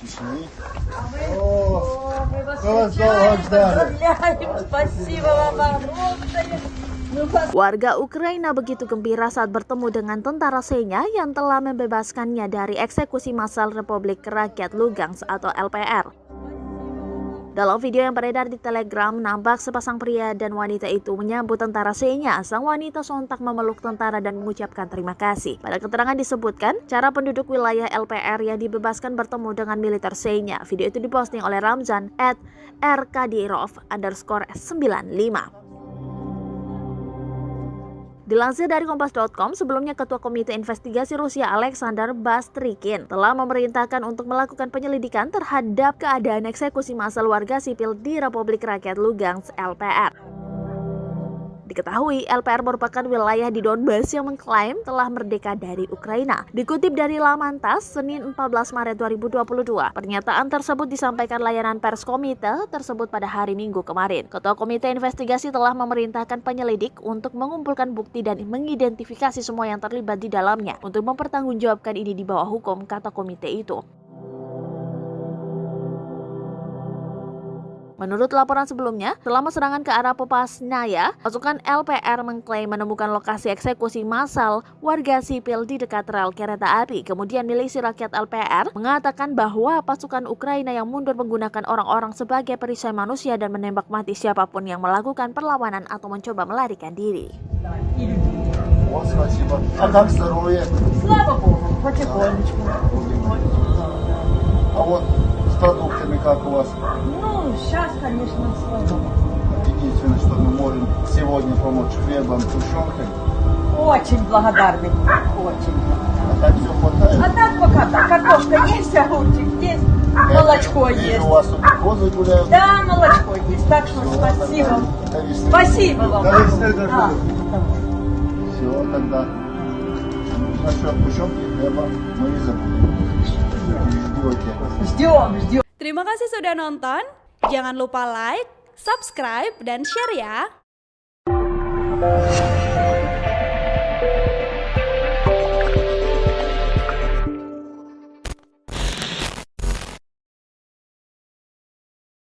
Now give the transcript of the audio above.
Пришли. Мы вас долго ждали. поздравляем. Спасибо вам огромное. Warga Ukraina begitu gembira saat bertemu dengan tentara Senya yang telah membebaskannya dari eksekusi massal Republik Rakyat Lugansk atau LPR. Dalam video yang beredar di Telegram, nampak sepasang pria dan wanita itu menyambut tentara Senya. Sang wanita sontak memeluk tentara dan mengucapkan terima kasih. Pada keterangan disebutkan, cara penduduk wilayah LPR yang dibebaskan bertemu dengan militer Senya. Video itu diposting oleh Ramzan @rkadirov_95. Dilansir dari Kompas.com, sebelumnya Ketua Komite Investigasi Rusia Alexander Bastrikin telah memerintahkan untuk melakukan penyelidikan terhadap keadaan eksekusi massal warga sipil di Republik Rakyat Lugansk (LPR). Diketahui, LPR merupakan wilayah di Donbas yang mengklaim telah merdeka dari Ukraina. Dikutip dari laman TASS, Senin 14 Maret 2022, pernyataan tersebut disampaikan layanan pers komite tersebut pada hari Minggu kemarin. Ketua Komite Investigasi telah memerintahkan penyelidik untuk mengumpulkan bukti dan mengidentifikasi semua yang terlibat di dalamnya untuk mempertanggungjawabkan ini di bawah hukum, kata komite itu. Menurut laporan sebelumnya, selama serangan ke arah Popasnaya, pasukan LPR mengklaim menemukan lokasi eksekusi massal warga sipil di dekat rel kereta api. Kemudian milisi rakyat LPR mengatakan bahwa pasukan Ukraina yang mundur menggunakan orang-orang sebagai perisai manusia dan menembak mati siapapun yang melakukan perlawanan atau mencoba melarikan diri. Вот, спасибо. А как здоровье? Слава Богу, потихонечку. А вот с продуктами как у вас? Ну, сейчас, конечно, сложно. Единственное, что мы можем сегодня помочь хлебом, тушенкой. Очень благодарны. Очень. А так все хватает? А так пока так. Картошка есть, огурчик есть, молочко Вижу, есть. у вас тут козы гуляют. Да, молочко есть. Так что спасибо. До весны. Спасибо вам. До весны Да. дождем. Все, тогда. Насчет тушенки и хлеба мы не забудем. Ждете. Ждем. Terima kasih sudah nonton. Jangan lupa like, subscribe, dan share ya.